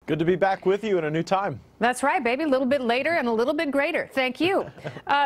Good to be back with you in a new time. That's right, baby. A little bit later and a little bit greater. Thank you.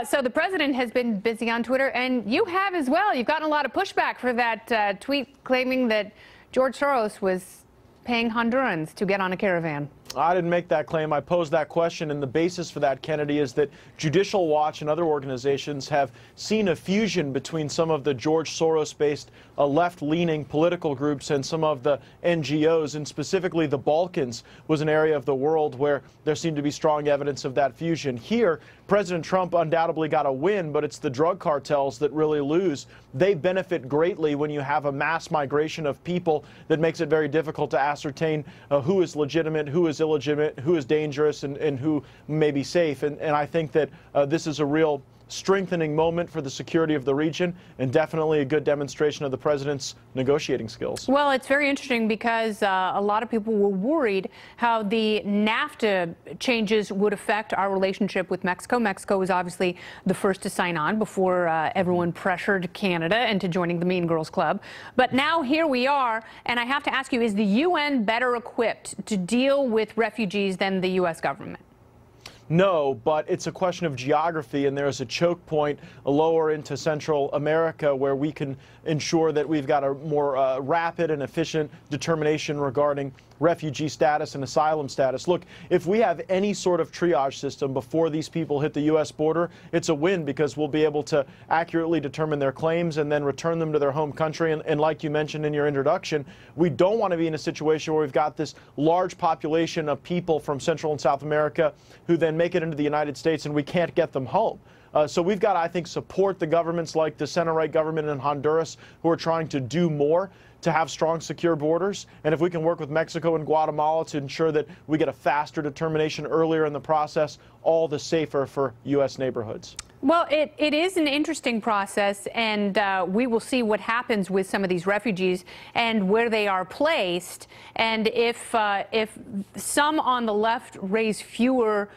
So the president has been busy on Twitter, and you have as well. You've gotten a lot of pushback for that tweet claiming that George Soros was paying Hondurans to get on a caravan. I didn't make that claim. I posed that question, and the basis for that, Kennedy, is that Judicial Watch and other organizations have seen a fusion between some of the George Soros-based left-leaning political groups and some of the NGOs, and specifically the Balkans was an area of the world where there seemed to be strong evidence of that fusion. Here, President Trump undoubtedly got a win, but it's the drug cartels that really lose. They benefit greatly when you have a mass migration of people that makes it very difficult to ascertain who is legitimate, who is illegitimate, who is dangerous, and who may be safe. And I think that this is a real strengthening moment for the security of the region, and definitely a good demonstration of the president's negotiating skills. Well, it's very interesting because a lot of people were worried how the NAFTA changes would affect our relationship with Mexico. Mexico was obviously the first to sign on before everyone pressured Canada into joining the Mean Girls Club. But now here we are, and I have to ask you, is the UN better equipped to deal with refugees than the U.S. government? No, but it's a question of geography, and there's a choke point lower into Central America where we can ensure that we've got a more rapid and efficient determination regarding refugee status and asylum status. Look, if we have any sort of triage system before these people hit the U.S. border, it's a win because we'll be able to accurately determine their claims and then return them to their home country. And like you mentioned in your introduction, we don't want to be in a situation where we've got this large population of people from Central and South America who then make it into the United States and we can't get them home. So we've got to, I think, support the governments like the center-right government in Honduras who are trying to do more to have strong, secure borders. And if we can work with Mexico and Guatemala to ensure that we get a faster determination earlier in the process, all the safer for U.S. neighborhoods. Well, it is an interesting process, and we will see what happens with some of these refugees and where they are placed. And if some on the left raise fewer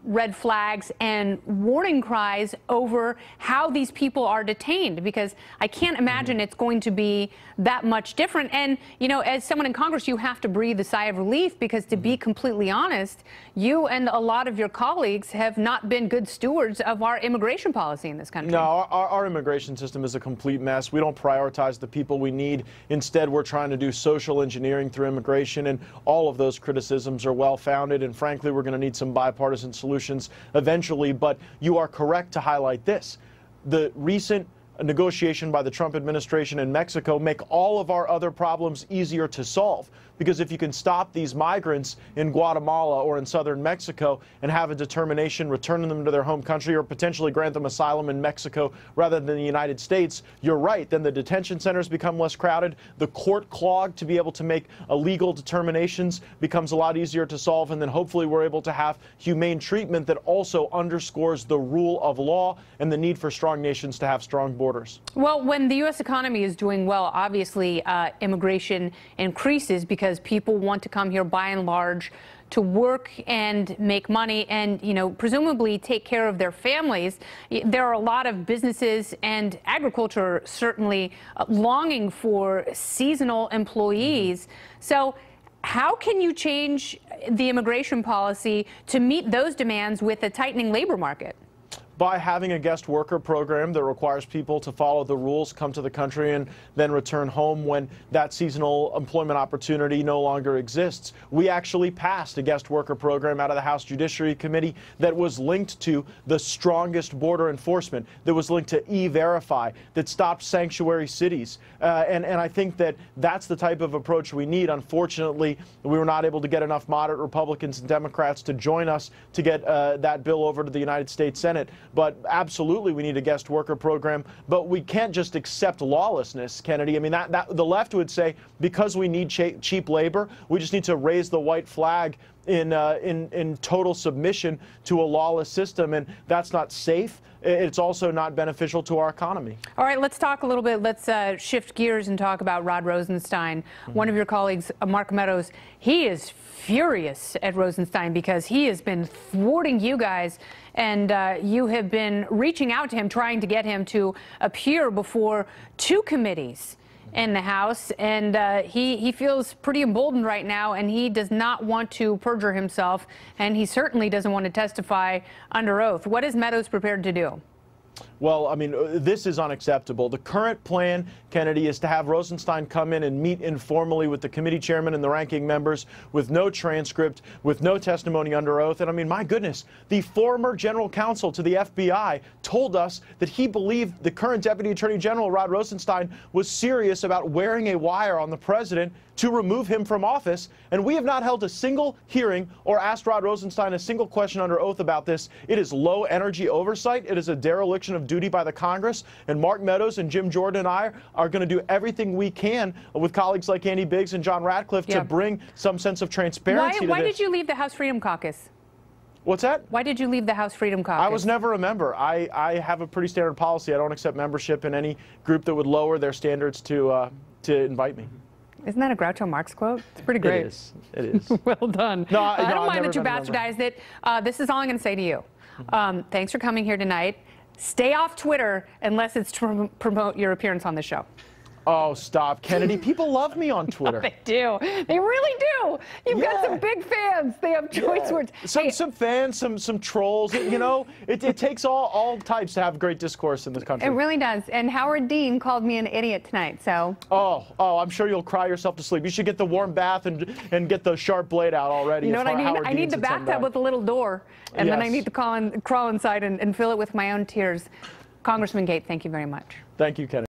red flags and warning cries over how these people are detained, because I can't imagine it's going to be that much different. And, you know, as someone in Congress, you have to breathe a sigh of relief because, to be completely honest, you and a lot of your colleagues have not been good stewards of our immigration policy in this country. No, our immigration system is a complete mess. We don't prioritize the people we need. Instead, we're trying to do social engineering through immigration, and all of those criticisms are well-founded, and frankly, we're going to need some bipartisan solutions eventually. But you are correct to highlight this. The recent negotiation by the Trump administration in Mexico make all of our other problems easier to solve. Because if you can stop these migrants in Guatemala or in southern Mexico and have a determination returning them to their home country or potentially grant them asylum in Mexico rather than the United States, you're right, then the detention centers become less crowded, the court clog to be able to make legal determinations becomes a lot easier to solve, and then hopefully we're able to have humane treatment that also underscores the rule of law and the need for strong nations to have strong borders. Well, when the U.S. economy is doing well, obviously immigration increases because people want to come here by and large to work and make money and, you know, presumably take care of their families. There are a lot of businesses and agriculture certainly longing for seasonal employees. So how can you change the immigration policy to meet those demands with a tightening labor market? By having a guest worker program that requires people to follow the rules, come to the country, and then return home when that seasonal employment opportunity no longer exists. We actually passed a guest worker program out of the House Judiciary Committee that was linked to the strongest border enforcement, that was linked to E-Verify, that stopped sanctuary cities. And I think that that's the type of approach we need. Unfortunately, we were not able to get enough moderate Republicans and Democrats to join us to get that bill over to the United States Senate. But absolutely, we need a guest worker program. But we can't just accept lawlessness, Kennedy. I mean, the left would say because we need cheap labor, we just need to raise the white flag in total submission to a lawless system, and that's not safe. It's also not beneficial to our economy. All right, let's talk a little bit. Let's shift gears and talk about Rod Rosenstein. One of your colleagues, Mark Meadows, he is furious at Rosenstein because he has been thwarting you guys, and you have been reaching out to him, trying to get him to appear before two committees. in the House, and he feels pretty emboldened right now, and he does not want to perjure himself, and he certainly doesn't want to testify under oath. What is Meadows prepared to do? Well, I mean, this is unacceptable. The current plan, Kennedy, is to have Rosenstein come in and meet informally with the committee chairman and the ranking members with no transcript, with no testimony under oath. And I mean, my goodness, the former general counsel to the FBI told us that he believed the current Deputy Attorney General, Rod Rosenstein, was serious about wearing a wire on the president to remove him from office. And we have not held a single hearing or asked Rod Rosenstein a single question under oath about this. It is low energy oversight. It is a dereliction of duty by the Congress. And Mark Meadows and Jim Jordan and I are going to do everything we can with colleagues like Andy Biggs and John Ratcliffe to bring some sense of transparency to this. Why did you leave the House Freedom Caucus? What's that? Why did you leave the House Freedom Caucus? I was never a member. I have a pretty standard policy. I don't accept membership in any group that would lower their standards to invite me. Isn't that a Groucho Marx quote? It's pretty great. It is. It is. Well done. No, I don't mind that you bastardized it. This is all I'm going to say to you. Thanks for coming here tonight. Stay off Twitter unless it's to promote your appearance on the show. Oh, stop, Kennedy. People love me on Twitter. They do. They really do. You've got some big fans. They have choice words. Some fans, some trolls. You know, it takes all types to have great discourse in this country. It really does. And Howard Dean called me an idiot tonight. So. Oh, I'm sure you'll cry yourself to sleep. You should get the warm bath and get the sharp blade out already. You know what I need? I need the bathtub with a little door, and then I need to crawl inside and fill it with my own tears. Congressman Gaetz, thank you very much. Thank you, Kennedy.